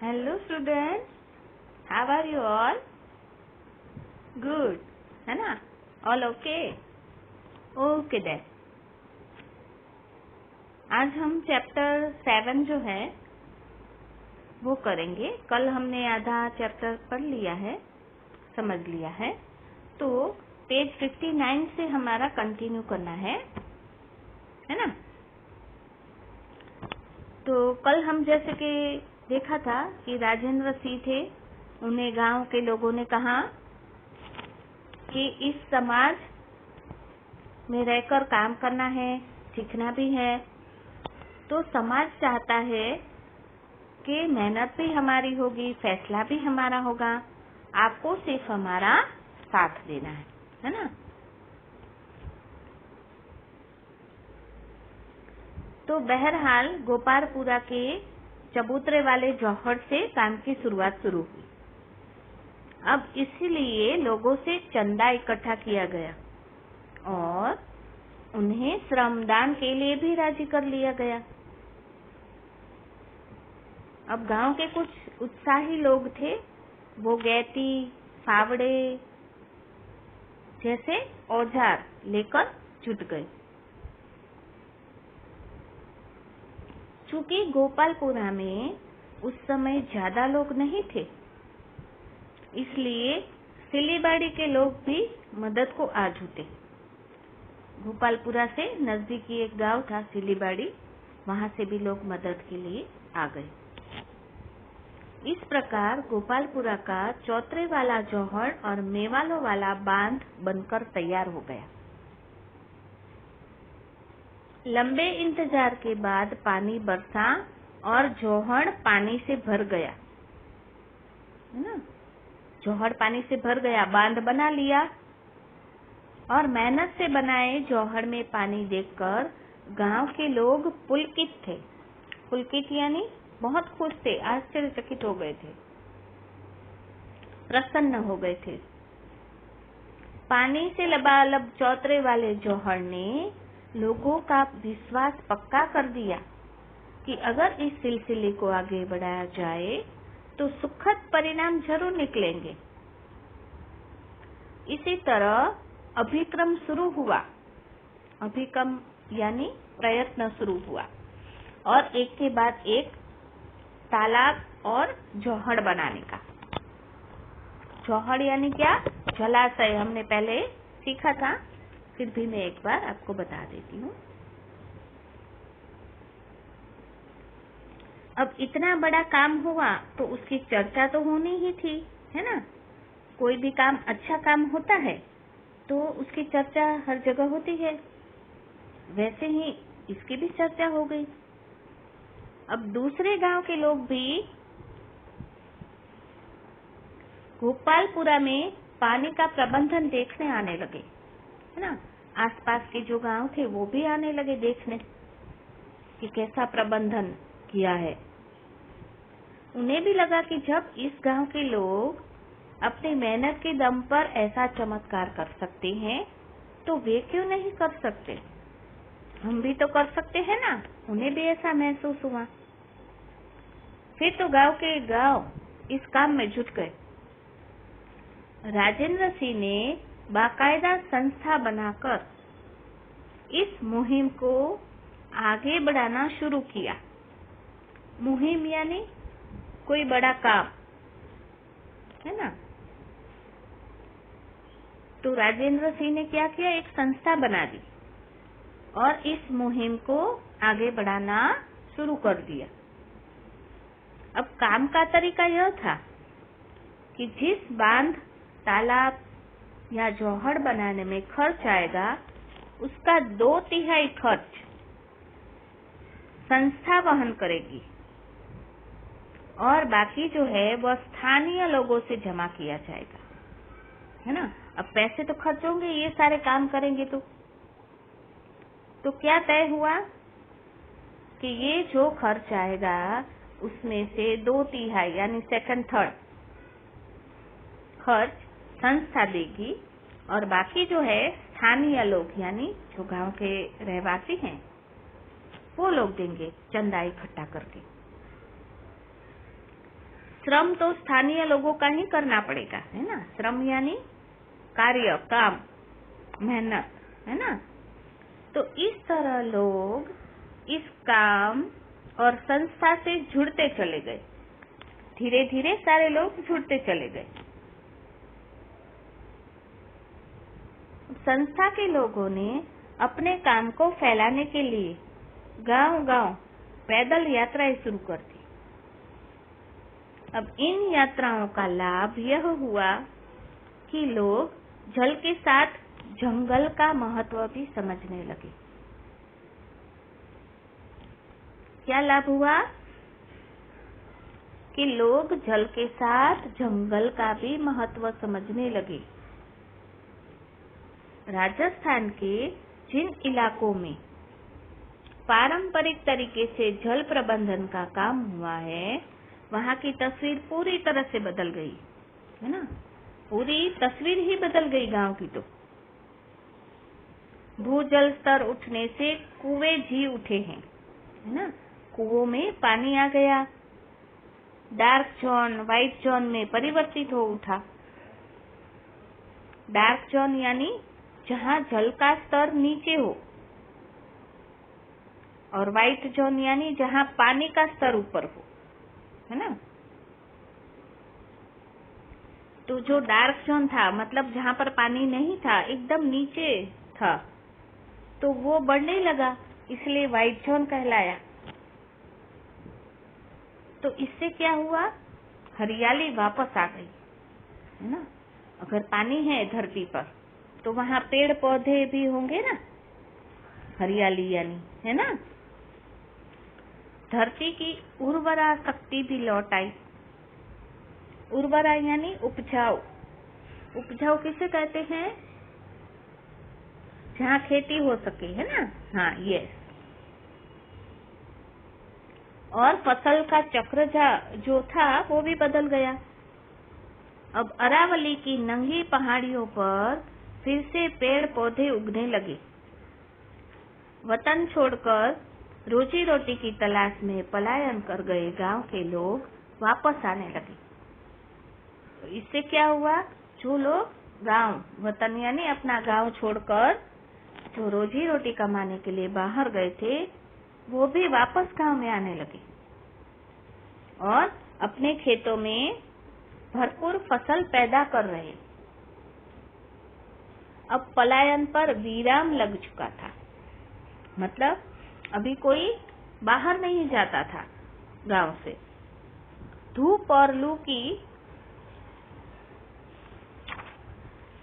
Hello students, how are you all? Good, है ना? All okay? Okay then. आज हम चैप्टर 7 जो है वो करेंगे। कल हमने आधा चैप्टर पढ़ लिया है, समझ लिया है, तो पेज 59 से हमारा कंटिन्यू करना है ना? तो कल हम जैसे कि देखा था कि राजेंद्र सिंह थे, उन्हें गांव के लोगों ने कहा कि इस समाज में रहकर काम करना है, सीखना भी है। तो समाज चाहता है कि मेहनत भी हमारी होगी, फैसला भी हमारा होगा, आपको सिर्फ हमारा साथ देना है ना? तो बहरहाल गोपालपुरा के चबूतरे वाले जौहर से काम की शुरुआत शुरू हुई। अब इसीलिए लोगों से चंदा इकट्ठा किया गया और उन्हें श्रमदान के लिए भी राजी कर लिया गया। अब गांव के कुछ उत्साही लोग थे, वो गैती, फावड़े जैसे औजार लेकर जुट गए। चूंकि गोपालपुरा में उस समय ज्यादा लोग नहीं थे, इसलिए सिलीबाड़ी के लोग भी मदद को आ जुटे। गोपालपुरा से नजदीकी एक गांव था सिलीबाड़ी, वहां से भी लोग मदद के लिए आ गए। इस प्रकार गोपालपुरा का चौतरे वाला जौहर और मेवालों वाला बांध बनकर तैयार हो गया। लंबे इंतजार के बाद पानी बरसा और जौहर पानी से भर गया, है ना? जौहर पानी से भर गया, बांध बना लिया और मेहनत से बनाए जौहर में पानी देखकर गांव के लोग पुलकित थे। पुलकित यानी बहुत खुश थे, आश्चर्यचकित हो गए थे, प्रसन्न हो गए थे। पानी से लबालब चौतरे वाले जौहर ने लोगों का विश्वास पक्का कर दिया कि अगर इस सिलसिले को आगे बढ़ाया जाए तो सुखद परिणाम जरूर निकलेंगे। इसी तरह अभिक्रम शुरू हुआ। अभिक्रम यानी प्रयत्न शुरू हुआ और एक के बाद एक तालाब और जौहर बनाने का। जौहर यानी क्या? जलाशय। हमने पहले सीखा था, फिर भी मैं एक बार आपको बता देती हूँ। अब इतना बड़ा काम हुआ तो उसकी चर्चा तो होनी ही थी, है ना? कोई भी काम, अच्छा काम होता है तो उसकी चर्चा हर जगह होती है। वैसे ही इसकी भी चर्चा हो गई। अब दूसरे गांव के लोग भी गोपालपुरा में पानी का प्रबंधन देखने आने लगे, है ना? आसपास के जो गांव थे वो भी आने लगे देखने कि कैसा प्रबंधन किया है। उन्हें भी लगा कि जब इस गांव के लोग अपनी मेहनत के दम पर ऐसा चमत्कार कर सकते हैं तो वे क्यों नहीं कर सकते? हम भी तो कर सकते हैं ना। उन्हें भी ऐसा महसूस हुआ। फिर तो गांव के गांव इस काम में जुट गए। राजेंद्र सिंह ने बाकायदा संस्था बनाकर इस मुहिम को आगे बढ़ाना शुरू किया। मुहिम यानी कोई बड़ा काम, है ना? तो राजेंद्र सिंह ने क्या किया? एक संस्था बना दी और इस मुहिम को आगे बढ़ाना शुरू कर दिया। अब काम का तरीका यह था कि जिस बांध, तालाब या जौहर बनाने में खर्च आएगा उसका 2/3 खर्च संस्था वहन करेगी और बाकी जो है वह स्थानीय लोगों से जमा किया जाएगा, है ना? अब पैसे तो खर्च होंगे, ये सारे काम करेंगे तो क्या तय हुआ कि ये जो खर्च आएगा उसमें से 2/3 यानी 2/3 खर्च संस्था देगी और बाकी जो है स्थानीय लोग यानी जो गांव के रहवासी हैं वो लोग देंगे, चंदा इकट्ठा करके। श्रम तो स्थानीय लोगों का ही करना पड़ेगा, है ना। श्रम यानी कार्य, काम, मेहनत, है ना। तो इस तरह लोग इस काम और संस्था से जुड़ते चले गए। धीरे धीरे सारे लोग जुड़ते चले गए। संस्था के लोगों ने अपने काम को फैलाने के लिए गांव-गांव पैदल यात्राएं शुरू कर दी। अब इन यात्राओं का लाभ यह हुआ कि लोग जल के साथ जंगल का महत्व भी समझने लगे। क्या लाभ हुआ कि लोग जल के साथ जंगल का भी महत्व समझने लगे। राजस्थान के जिन इलाकों में पारंपरिक तरीके से जल प्रबंधन का काम हुआ है, वहाँ की तस्वीर पूरी तरह से बदल गई, है ना। पूरी तस्वीर ही बदल गई गांव की। तो भूजल स्तर उठने से कुएं जी उठे हैं, है ना। कुओं में पानी आ गया, डार्क जोन व्हाइट जोन में परिवर्तित हो उठा। डार्क जोन यानी जहाँ जल का स्तर नीचे हो, और व्हाइट जोन यानी जहाँ पानी का स्तर ऊपर हो, है ना। तो जो डार्क जोन था, मतलब जहाँ पर पानी नहीं था, एकदम नीचे था, तो वो बढ़ने लगा, इसलिए व्हाइट जोन कहलाया। तो इससे क्या हुआ, हरियाली वापस आ गई, है ना। अगर पानी है धरती पर तो वहाँ पेड़ पौधे भी होंगे ना, हरियाली यानी, है ना। धरती की उर्वरा शक्ति भी लौट आई। उर्वरा यानी उपजाऊ। उपजाऊ किसे कहते हैं, जहाँ खेती हो सके, है ना। हाँ, यस। और फसल का चक्र जो था वो भी बदल गया। अब अरावली की नंगी पहाड़ियों पर फिर से पेड़ पौधे उगने लगे। वतन छोड़कर रोजी रोटी की तलाश में पलायन कर गए गांव के लोग वापस आने लगे। तो इससे क्या हुआ, जो लोग गांव, वतन यानी अपना गांव छोड़कर जो रोजी रोटी कमाने के लिए बाहर गए थे, वो भी वापस गांव में आने लगे और अपने खेतों में भरपूर फसल पैदा कर रहे। अब पलायन पर विराम लग चुका था, मतलब अभी कोई बाहर नहीं जाता था गांव से। धूप और लू की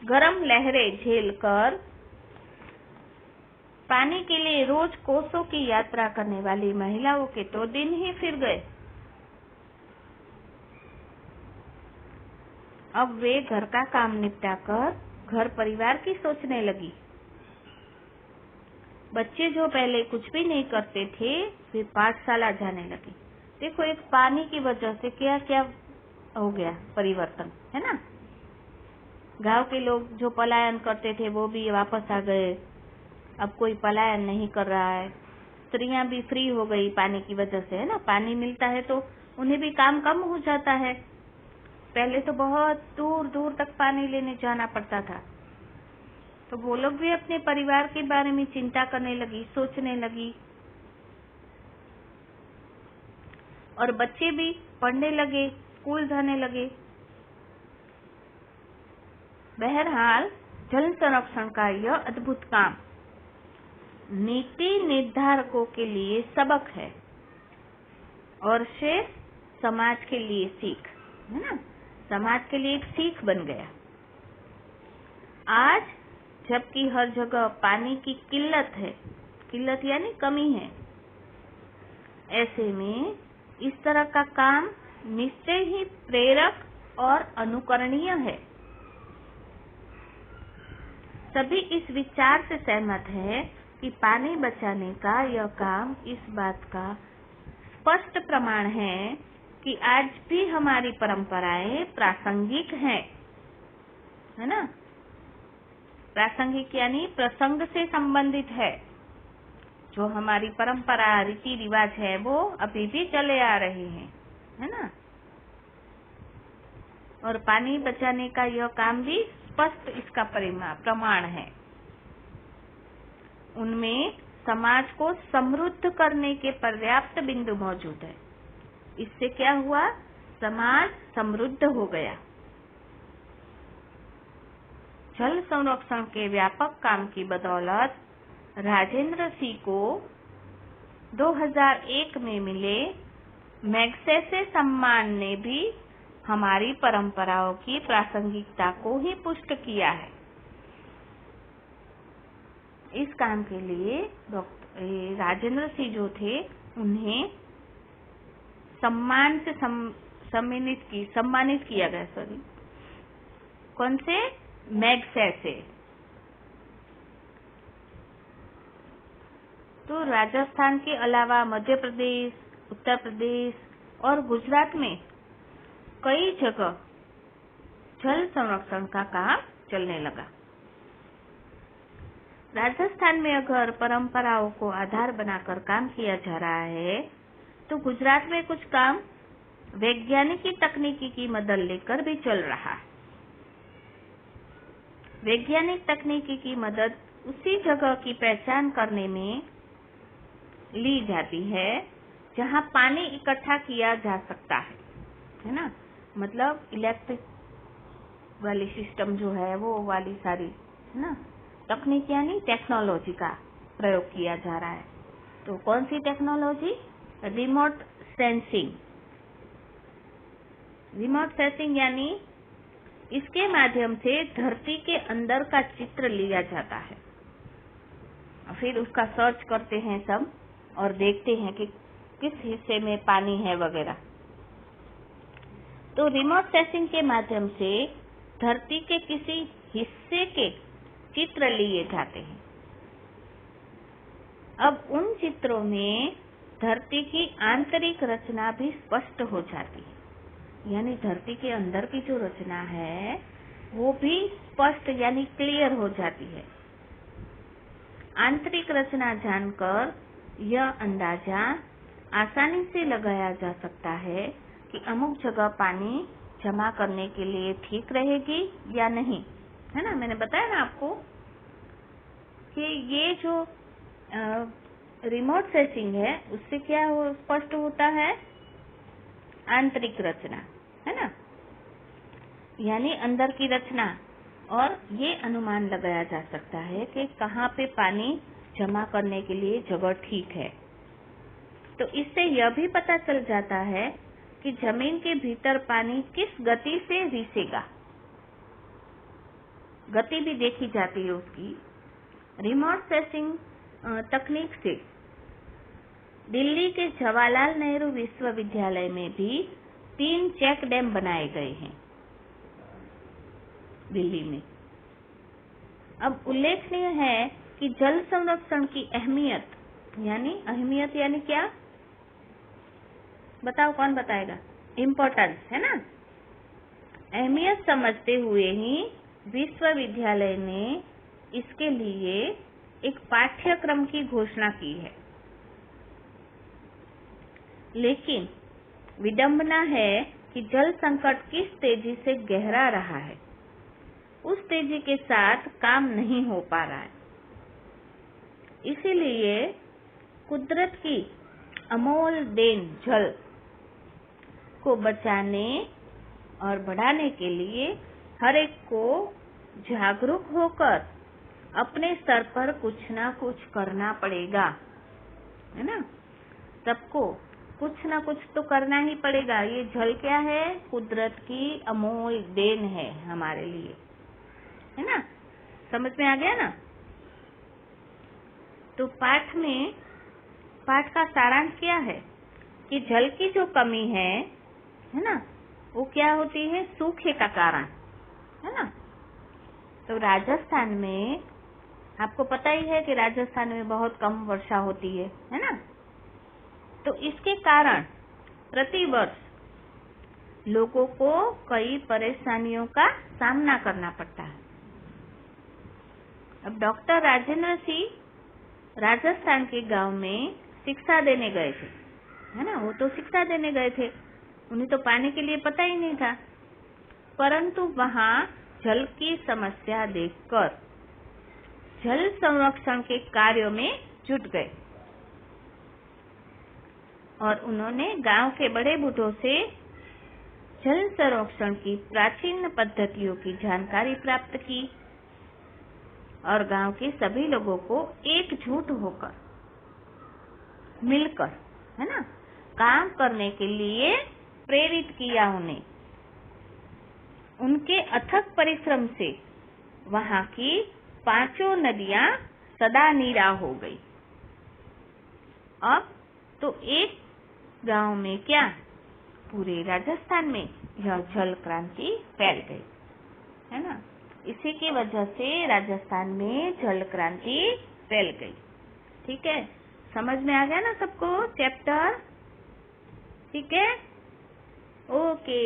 गर्म लहरें झेलकर पानी के लिए रोज कोसों की यात्रा करने वाली महिलाओं के तो दिन ही फिर गए। अब वे घर का काम निपटाकर घर परिवार की सोचने लगी। बच्चे जो पहले कुछ भी नहीं करते थे, वे पाठशाला जाने लगे। देखो, एक पानी की वजह से क्या क्या हो गया परिवर्तन, है ना। गांव के लोग जो पलायन करते थे वो भी वापस आ गए। अब कोई पलायन नहीं कर रहा है। स्त्रियां भी फ्री हो गई पानी की वजह से, है ना। पानी मिलता है तो उन्हें भी काम कम हो जाता है। पहले तो बहुत दूर दूर तक पानी लेने जाना पड़ता था। तो वो लोग भी अपने परिवार के बारे में चिंता करने लगी, सोचने लगी। और बच्चे भी पढ़ने लगे, स्कूल जाने लगे। बहरहाल जल संरक्षण का यह अद्भुत काम नीति निर्धारकों के लिए सबक है और शेष समाज के लिए सीख, है ना। समाज के लिए एक सीख बन गया। आज जबकि हर जगह पानी की किल्लत है, किल्लत यानी कमी है, ऐसे में इस तरह का काम निश्चय ही प्रेरक और अनुकरणीय है। सभी इस विचार से सहमत है कि पानी बचाने का यह काम इस बात का स्पष्ट प्रमाण है कि आज भी हमारी परंपराएं प्रासंगिक हैं, है ना। प्रासंगिक यानी प्रसंग से संबंधित है। जो हमारी परंपरा, रीति रिवाज है, वो अभी भी चले आ रहे हैं, है ना। और पानी बचाने का यह काम भी स्पष्ट इसका प्रमाण है। उनमें समाज को समृद्ध करने के पर्याप्त बिंदु मौजूद है। इससे क्या हुआ? समाज समृद्ध हो गया। जल संरक्षण के व्यापक काम की बदौलत राजेंद्र सिंह को 2001 में मिले मैग्सेसे सम्मान ने भी हमारी परंपराओं की प्रासंगिकता को ही पुष्ट किया है। इस काम के लिए राजेंद्र सिंह जो थे, उन्हें सम्मान से सम्मानित किया गया। कौन से? मैग्सेसे। तो राजस्थान के अलावा मध्य प्रदेश, उत्तर प्रदेश और गुजरात में कई जगह जल संरक्षण का काम चलने लगा। राजस्थान में अगर परंपराओं को आधार बनाकर काम किया जा रहा है, तो गुजरात में कुछ काम वैज्ञानिक तकनीकी की मदद लेकर भी चल रहा है। वैज्ञानिक तकनीकी की मदद उसी जगह की पहचान करने में ली जाती है जहां पानी इकट्ठा किया जा सकता है ना। मतलब इलेक्ट्रिक वाली सिस्टम जो है वो वाली सारी है ना तकनीक यानी टेक्नोलॉजी का प्रयोग किया जा रहा है। तो कौन सी technology? Remote sensing. Remote sensing यानी इसके माध्यम से धरती के अंदर का चित्र लिया जाता है, फिर उसका सर्च करते हैं सब और देखते हैं कि किस हिस्से में पानी है वगैरह। तो रिमोट सेंसिंग के माध्यम से धरती के किसी हिस्से के चित्र लिए जाते हैं। अब उन चित्रों में धरती की आंतरिक रचना भी स्पष्ट हो जाती है, यानी धरती के अंदर की जो रचना है वो भी स्पष्ट यानी क्लियर हो जाती है। आंतरिक रचना जानकर यह अंदाजा आसानी से लगाया जा सकता है कि अमुक जगह पानी जमा करने के लिए ठीक रहेगी या नहीं, है ना। मैंने बताया ना आपको कि ये जो रिमोट सेंसिंग है उससे क्या स्पष्ट होता है? आंतरिक रचना, है ना, यानी अंदर की रचना। और ये अनुमान लगाया जा सकता है कि कहाँ पे पानी जमा करने के लिए जगह ठीक है। तो इससे यह भी पता चल जाता है कि जमीन के भीतर पानी किस गति से रिसेगा। गति भी देखी जाती है उसकी। रिमोट सेंसिंग तकनीक से दिल्ली के जवाहरलाल नेहरू विश्वविद्यालय में भी 3 चेक डैम बनाए गए हैं दिल्ली में। अब उल्लेखनीय है कि जल संरक्षण की अहमियत यानी क्या? बताओ, कौन बताएगा? इम्पोर्टेंस, है ना। अहमियत समझते हुए ही विश्वविद्यालय ने इसके लिए एक पाठ्यक्रम की घोषणा की है। लेकिन विडंबना है कि जल संकट किस तेजी से गहरा रहा है, उस तेजी के साथ काम नहीं हो पा रहा है। इसीलिए कुदरत की अमोल देन जल को बचाने और बढ़ाने के लिए हर एक को जागरूक होकर अपने स्तर पर कुछ ना कुछ करना पड़ेगा, है ना। सबको कुछ ना कुछ तो करना ही पड़ेगा। ये जल क्या है? कुदरत की अमोल देन है हमारे लिए, है ना। समझ में आ गया ना। तो पाठ का सारांश क्या है कि जल की जो कमी है ना, वो क्या होती है? सूखे का कारण, है ना। तो राजस्थान में आपको पता ही है कि राजस्थान में बहुत कम वर्षा होती है ना। तो इसके कारण प्रतिवर्ष लोगों को कई परेशानियों का सामना करना पड़ता है। अब डॉक्टर राजेंद्र सिंह राजस्थान के गांव में शिक्षा देने गए थे, है ना। वो तो शिक्षा देने गए थे, उन्हें तो पानी के लिए पता ही नहीं था। परंतु वहाँ जल की समस्या देखकर जल संरक्षण के कार्यों में जुट गए और उन्होंने गांव के बड़े बूढ़ों से जल संरक्षण की प्राचीन पद्धतियों की जानकारी प्राप्त की और गांव के सभी लोगों को एकजुट होकर मिलकर, है ना, काम करने के लिए प्रेरित किया उन्हें। उनके अथक परिश्रम से वहां की 5 नदियां सदा नीरा हो गई। अब तो एक गांव में क्या, पूरे राजस्थान में यह जल क्रांति फैल गई, है ना। इसी की वजह से राजस्थान में जल क्रांति फैल गई। ठीक है, समझ में आ गया ना सबको चैप्टर? ठीक है, ओके।